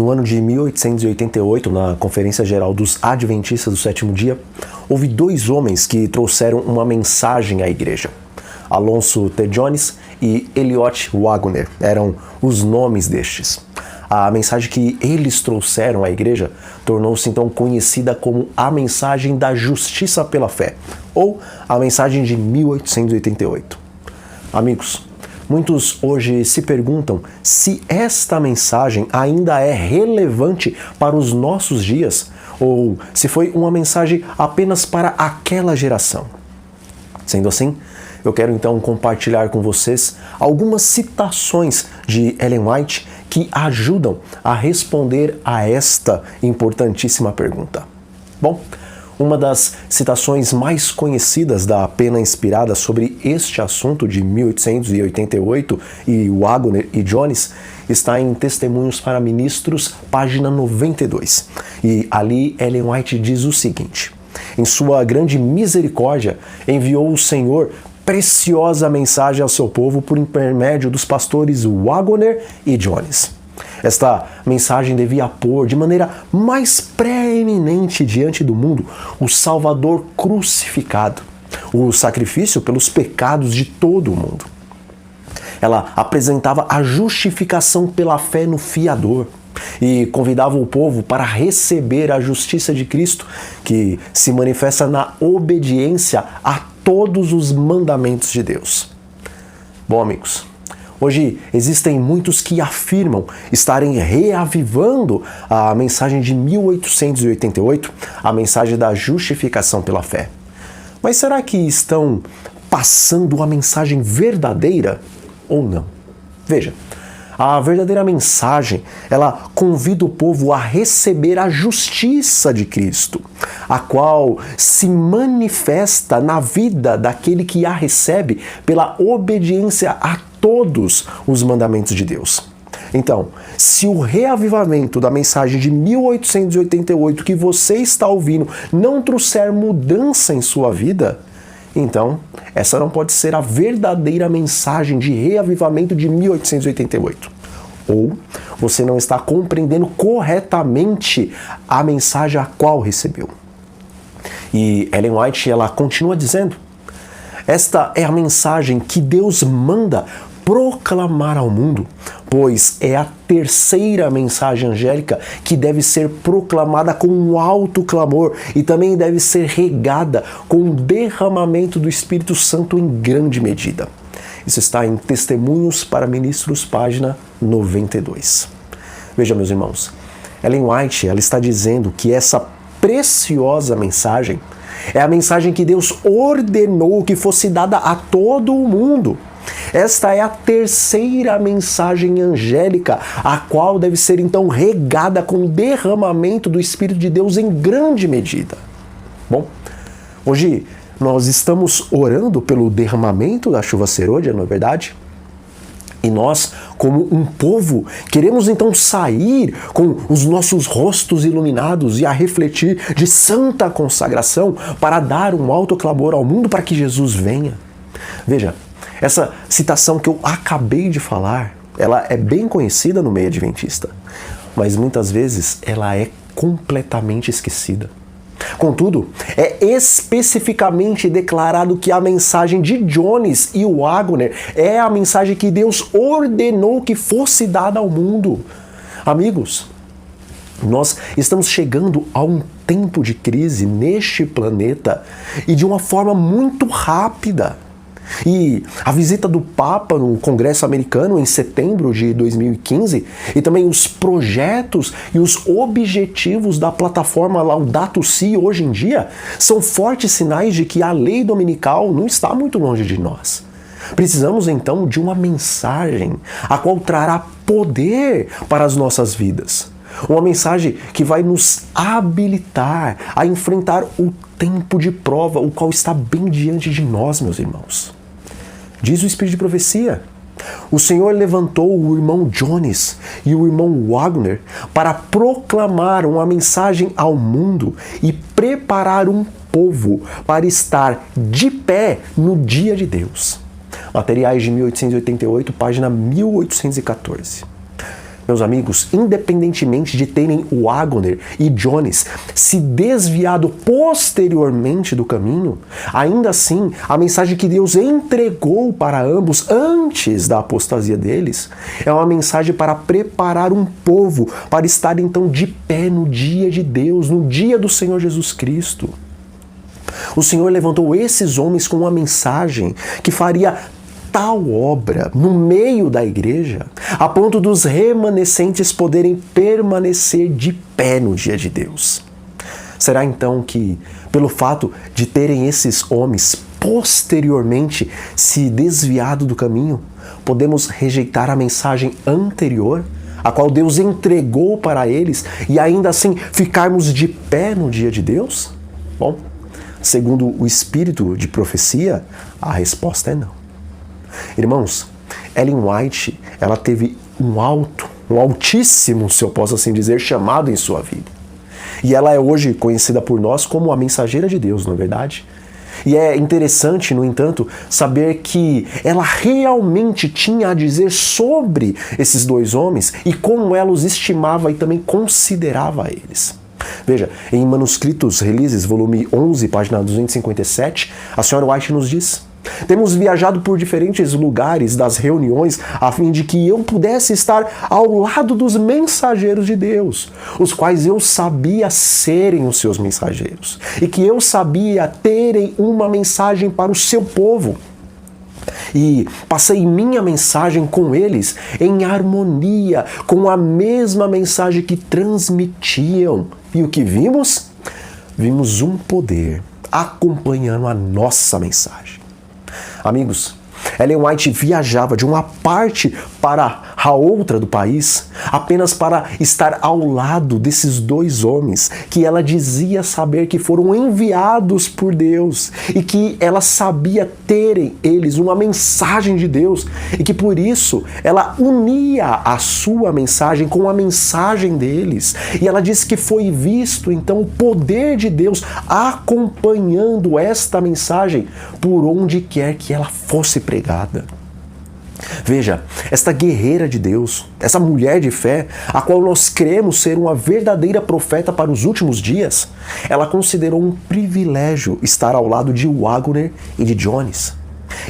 No ano de 1888, na Conferência Geral dos Adventistas do Sétimo Dia, houve dois homens que trouxeram uma mensagem à igreja. Alonso T. Jones e Eliot Waggoner eram os nomes destes. A mensagem que eles trouxeram à igreja tornou-se então conhecida como a mensagem da justiça pela fé, ou a mensagem de 1888. Amigos, muitos hoje se perguntam se esta mensagem ainda é relevante para os nossos dias ou se foi uma mensagem apenas para aquela geração. Sendo assim, eu quero então compartilhar com vocês algumas citações de Ellen White que ajudam a responder a esta importantíssima pergunta. Bom, uma das citações mais conhecidas da pena inspirada sobre este assunto de 1888 e Waggoner e Jones está em Testemunhos para Ministros, página 92. E ali Ellen White diz o seguinte: em sua grande misericórdia enviou o Senhor preciosa mensagem ao seu povo por intermédio dos pastores Waggoner e Jones. Esta mensagem devia pôr de maneira mais preeminente diante do mundo o Salvador crucificado, o sacrifício pelos pecados de todo o mundo. Ela apresentava a justificação pela fé no fiador e convidava o povo para receber a justiça de Cristo, que se manifesta na obediência a todos os mandamentos de Deus. Bom, amigos, hoje existem muitos que afirmam estarem reavivando a mensagem de 1888, a mensagem da justificação pela fé. Mas será que estão passando a mensagem verdadeira ou não? Veja, a verdadeira mensagem, ela convida o povo a receber a justiça de Cristo, a qual se manifesta na vida daquele que a recebe pela obediência a todos os mandamentos de Deus. Então, se o reavivamento da mensagem de 1888 que você está ouvindo não trouxer mudança em sua vida, então essa não pode ser a verdadeira mensagem de reavivamento de 1888. Ou você não está compreendendo corretamente a mensagem a qual recebeu. E Ellen White, ela continua dizendo: esta é a mensagem que Deus manda proclamar ao mundo, pois é a terceira mensagem angélica que deve ser proclamada com um alto clamor e também deve ser regada com o derramamento do Espírito Santo em grande medida. Isso está em Testemunhos para Ministros, página 92. Veja, meus irmãos, Ellen White, ela está dizendo que essa preciosa mensagem é a mensagem que Deus ordenou que fosse dada a todo o mundo. Esta é a terceira mensagem angélica, a qual deve ser então regada com o derramamento do Espírito de Deus em grande medida. Bom, hoje nós estamos orando pelo derramamento da chuva serôdia, não é verdade? E nós, como um povo, queremos então sair com os nossos rostos iluminados e a refletir de santa consagração para dar um alto clamor ao mundo para que Jesus venha. Veja, essa citação que eu acabei de falar, ela é bem conhecida no meio adventista, mas muitas vezes ela é completamente esquecida. Contudo, é especificamente declarado que a mensagem de Jones e Waggoner é a mensagem que Deus ordenou que fosse dada ao mundo. Amigos, nós estamos chegando a um tempo de crise neste planeta e de uma forma muito rápida. E a visita do Papa no Congresso americano em setembro de 2015 e também os projetos e os objetivos da plataforma Laudato Si hoje em dia são fortes sinais de que a lei dominical não está muito longe de nós. Precisamos então de uma mensagem a qual trará poder para as nossas vidas. Uma mensagem que vai nos habilitar a enfrentar o tempo de prova, o qual está bem diante de nós, meus irmãos. Diz o Espírito de Profecia: o Senhor levantou o irmão Jones e o irmão Waggoner para proclamar uma mensagem ao mundo e preparar um povo para estar de pé no dia de Deus. Materiais de 1888, página 1814. Meus amigos, independentemente de terem Wagner e Jones se desviado posteriormente do caminho, ainda assim, a mensagem que Deus entregou para ambos antes da apostasia deles é uma mensagem para preparar um povo para estar então de pé no dia de Deus, no dia do Senhor Jesus Cristo. O Senhor levantou esses homens com uma mensagem que faria tal obra no meio da igreja, a ponto dos remanescentes poderem permanecer de pé no dia de Deus. Será então que, pelo fato de terem esses homens posteriormente se desviado do caminho, podemos rejeitar a mensagem anterior, a qual Deus entregou para eles, e ainda assim ficarmos de pé no dia de Deus? Bom, segundo o espírito de profecia, a resposta é não. Irmãos, Ellen White, ela teve um altíssimo, se eu posso assim dizer, chamado em sua vida. E ela é hoje conhecida por nós como a mensageira de Deus, não é verdade? E é interessante, no entanto, saber que ela realmente tinha a dizer sobre esses dois homens e como ela os estimava e também considerava eles. Veja, em Manuscritos Releases, volume 11, página 257, a senhora White nos diz: temos viajado por diferentes lugares das reuniões a fim de que eu pudesse estar ao lado dos mensageiros de Deus, os quais eu sabia serem os seus mensageiros, e que eu sabia terem uma mensagem para o seu povo. E passei minha mensagem com eles em harmonia com a mesma mensagem que transmitiam. E o que vimos? Vimos um poder acompanhando a nossa mensagem. Amigos, Ellen White viajava de uma parte para a outra do país apenas para estar ao lado desses dois homens que ela dizia saber que foram enviados por Deus e que ela sabia terem eles uma mensagem de Deus e que por isso ela unia a sua mensagem com a mensagem deles. E ela disse que foi visto então o poder de Deus acompanhando esta mensagem por onde quer que ela fosse pregada. Veja, esta guerreira de Deus, essa mulher de fé, a qual nós cremos ser uma verdadeira profeta para os últimos dias, ela considerou um privilégio estar ao lado de Wagner e de Jones.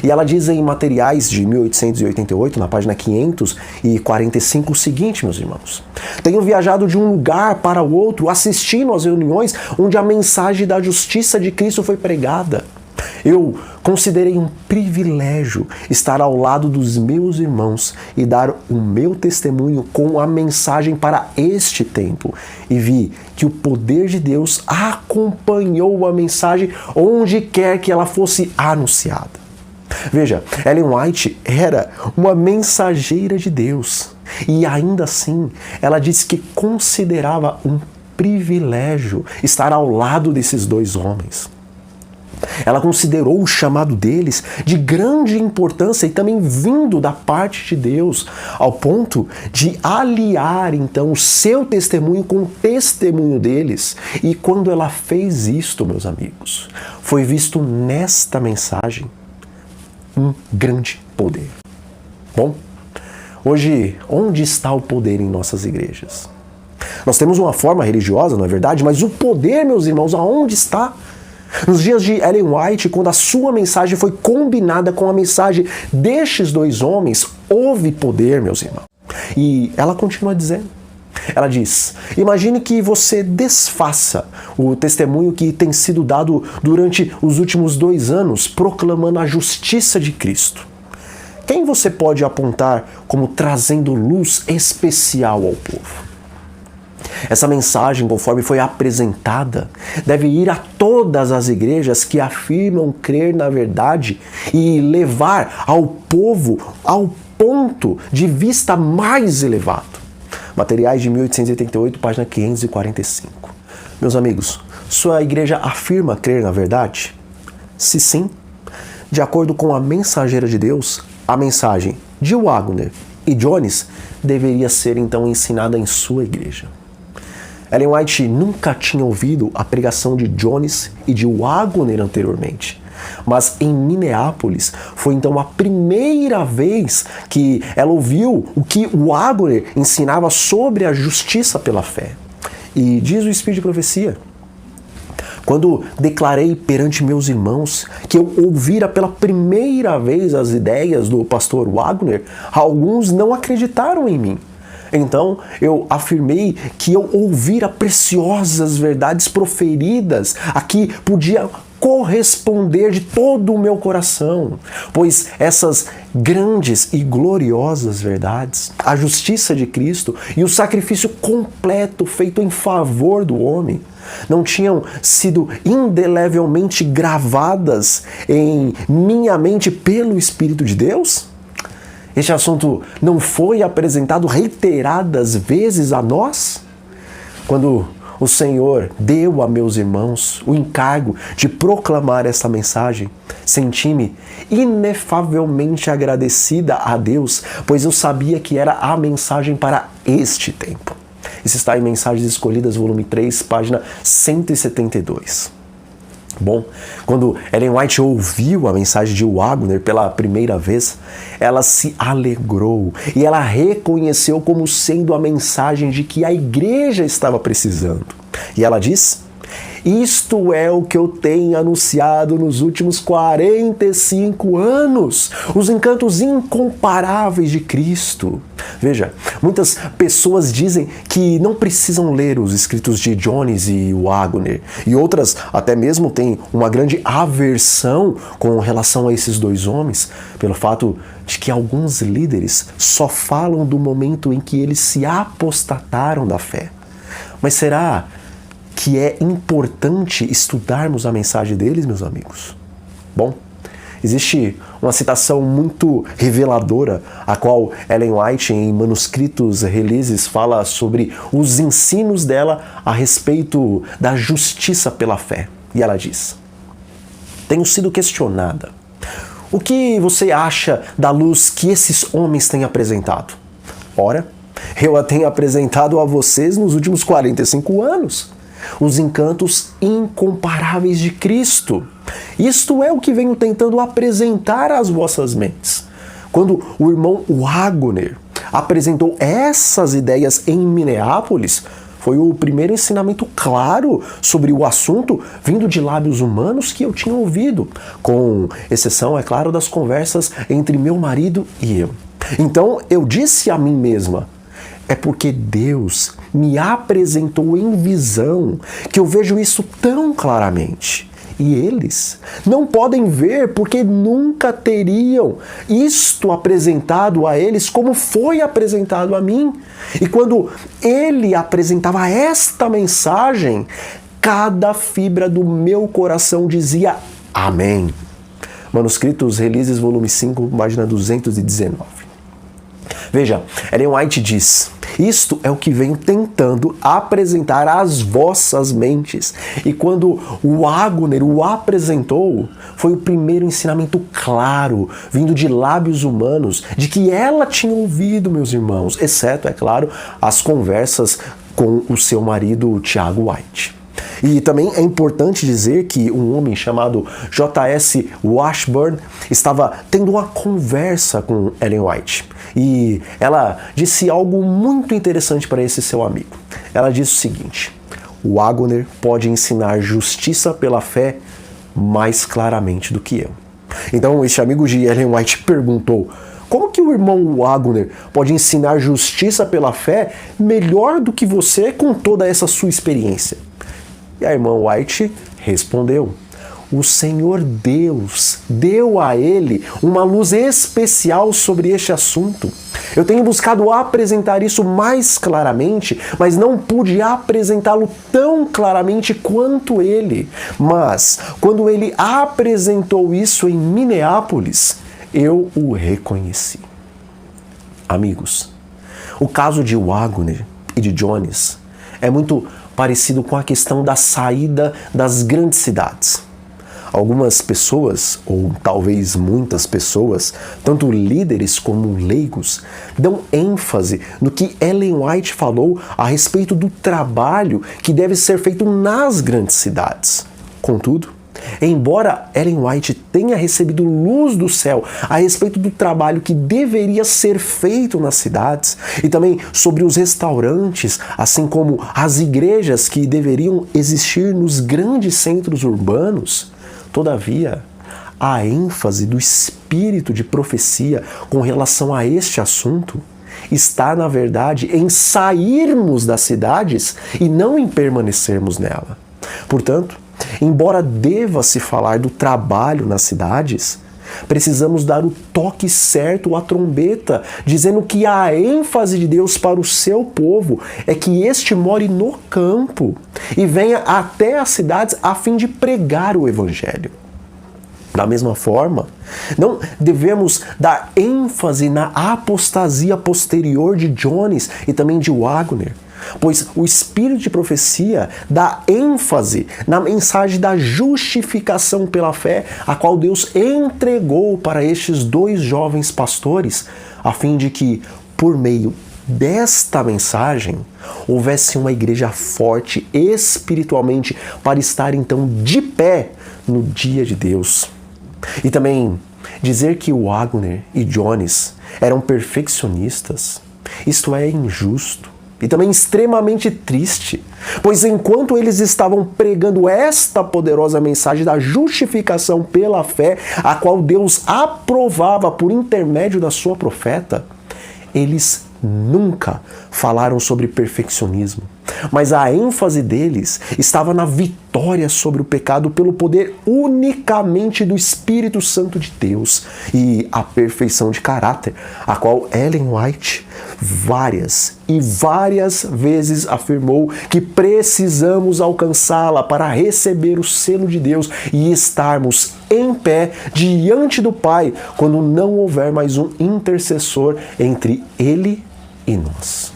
E ela diz em Materiais de 1888, na página 545, o seguinte, meus irmãos: tenho viajado de um lugar para o outro, assistindo às reuniões onde a mensagem da justiça de Cristo foi pregada. Eu considerei um privilégio estar ao lado dos meus irmãos e dar o meu testemunho com a mensagem para este tempo. E vi que o poder de Deus acompanhou a mensagem onde quer que ela fosse anunciada. Veja, Ellen White era uma mensageira de Deus. E ainda assim, ela disse que considerava um privilégio estar ao lado desses dois homens. Ela considerou o chamado deles de grande importância e também vindo da parte de Deus, ao ponto de aliar então o seu testemunho com o testemunho deles. E quando ela fez isto, meus amigos, foi visto nesta mensagem um grande poder. Bom, hoje, onde está o poder em nossas igrejas? Nós temos uma forma religiosa, não é verdade? Mas o poder, meus irmãos, aonde está? Nos dias de Ellen White, quando a sua mensagem foi combinada com a mensagem destes dois homens, houve poder, meus irmãos. E ela continua dizendo. Ela diz: imagine que você desfaça o testemunho que tem sido dado durante os últimos 2 anos, proclamando a justiça de Cristo. Quem você pode apontar como trazendo luz especial ao povo? Essa mensagem, conforme foi apresentada, deve ir a todas as igrejas que afirmam crer na verdade e levar ao povo ao ponto de vista mais elevado. Materiais de 1888, página 545. Meus amigos, sua igreja afirma crer na verdade? Se sim, de acordo com a mensageira de Deus, a mensagem de Wagner e Jones deveria ser então ensinada em sua igreja. Ellen White nunca tinha ouvido a pregação de Jones e de Wagner anteriormente, Mas em Minneapolis foi então a primeira vez que ela ouviu o que o Waggoner ensinava sobre a justiça pela fé. E diz o Espírito de Profecia: quando declarei perante meus irmãos que eu ouvira pela primeira vez as ideias do pastor Waggoner, alguns não acreditaram em mim. Então eu afirmei que eu ouvira preciosas verdades proferidas a que podia corresponder de todo o meu coração, pois essas grandes e gloriosas verdades, a justiça de Cristo e o sacrifício completo feito em favor do homem, não tinham sido indelevelmente gravadas em minha mente pelo Espírito de Deus? Este assunto não foi apresentado reiteradas vezes a nós? Quando o Senhor deu a meus irmãos o encargo de proclamar esta mensagem, senti-me inefavelmente agradecida a Deus, pois eu sabia que era a mensagem para este tempo. Isso está em Mensagens Escolhidas, volume 3, página 172. Bom, quando Ellen White ouviu a mensagem de Waggoner pela primeira vez, ela se alegrou e ela reconheceu como sendo a mensagem de que a igreja estava precisando. E ela diz: isto é o que eu tenho anunciado nos últimos 45 anos, os encantos incomparáveis de Cristo. Veja, muitas pessoas dizem que não precisam ler os escritos de Jones e Waggoner, e outras até mesmo têm uma grande aversão com relação a esses dois homens, pelo fato de que alguns líderes só falam do momento em que eles se apostataram da fé. Mas será que é importante estudarmos a mensagem deles, meus amigos? Bom, existe uma citação muito reveladora, a qual Ellen White, em manuscritos releases, fala sobre os ensinos dela a respeito da justiça pela fé. E ela diz: tenho sido questionada. O que você acha da luz que esses homens têm apresentado? Ora, eu a tenho apresentado a vocês nos últimos 45 anos. Os encantos incomparáveis de Cristo. Isto é o que venho tentando apresentar às vossas mentes. Quando o irmão Waggoner apresentou essas ideias em Minneapolis, foi o primeiro ensinamento claro sobre o assunto vindo de lábios humanos que eu tinha ouvido, com exceção, é claro, das conversas entre meu marido e eu. Então eu disse a mim mesma: é porque Deus me apresentou em visão que eu vejo isso tão claramente. E eles não podem ver porque nunca teriam isto apresentado a eles como foi apresentado a mim. E quando ele apresentava esta mensagem, cada fibra do meu coração dizia amém. Manuscritos Releases, volume 5, página 219. Veja, Ellen White diz: isto é o que venho tentando apresentar às vossas mentes. E quando o Waggoner o apresentou, foi o primeiro ensinamento claro, vindo de lábios humanos, de que ela tinha ouvido, meus irmãos, exceto, é claro, as conversas com o seu marido, Tiago White. E também é importante dizer que um homem chamado J.S. Washburn estava tendo uma conversa com Ellen White. E ela disse algo muito interessante para esse seu amigo. Ela disse o seguinte: o Waggoner pode ensinar justiça pela fé mais claramente do que eu. Então este amigo de Ellen White perguntou: como que o irmão Waggoner pode ensinar justiça pela fé melhor do que você com toda essa sua experiência? E a irmã White respondeu: o Senhor Deus deu a ele uma luz especial sobre este assunto. Eu tenho buscado apresentar isso mais claramente, mas não pude apresentá-lo tão claramente quanto ele. Mas, quando ele apresentou isso em Minneapolis, eu o reconheci. Amigos, o caso de Waggoner e de Jones é muito parecido com a questão da saída das grandes cidades. Algumas pessoas, ou talvez muitas pessoas, tanto líderes como leigos, dão ênfase no que Ellen White falou a respeito do trabalho que deve ser feito nas grandes cidades. Contudo, Embora Ellen White tenha recebido luz do céu a respeito do trabalho que deveria ser feito nas cidades e também sobre os restaurantes, assim como as igrejas que deveriam existir nos grandes centros urbanos, todavia, a ênfase do espírito de profecia com relação a este assunto está, na verdade, em sairmos das cidades e não em permanecermos nela. Portanto, embora deva-se falar do trabalho nas cidades, precisamos dar o toque certo à trombeta, dizendo que a ênfase de Deus para o seu povo é que este more no campo e venha até as cidades a fim de pregar o evangelho. Da mesma forma, não devemos dar ênfase na apostasia posterior de Jones e também de Wagner, pois o espírito de profecia dá ênfase na mensagem da justificação pela fé, a qual Deus entregou para estes dois jovens pastores, a fim de que, por meio desta mensagem, houvesse uma igreja forte espiritualmente para estar então de pé no dia de Deus. E também dizer que Wagner e Jones eram perfeccionistas, isto é injusto e também extremamente triste, pois enquanto eles estavam pregando esta poderosa mensagem da justificação pela fé, a qual Deus aprovava por intermédio da sua profeta, eles nunca falaram sobre perfeccionismo, mas a ênfase deles estava na vitória sobre o pecado pelo poder unicamente do Espírito Santo de Deus e a perfeição de caráter, a qual Ellen White várias vezes afirmou que precisamos alcançá-la para receber o selo de Deus e estarmos em pé diante do Pai quando não houver mais um intercessor entre Ele e nós.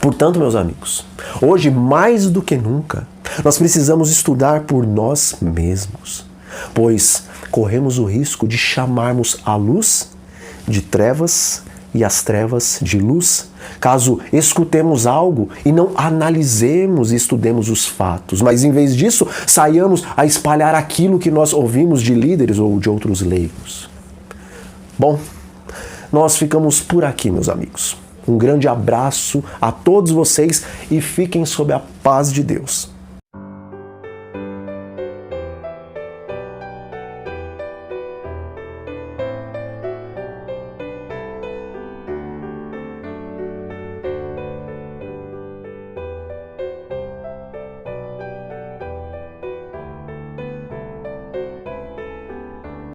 Portanto, meus amigos, hoje mais do que nunca, nós precisamos estudar por nós mesmos, pois corremos o risco de chamarmos a luz de trevas e as trevas de luz, caso escutemos algo e não analisemos e estudemos os fatos, mas em vez disso, saiamos a espalhar aquilo que nós ouvimos de líderes ou de outros leigos. Bom, nós ficamos por aqui, meus amigos. Um grande abraço a todos vocês e fiquem sob a paz de Deus.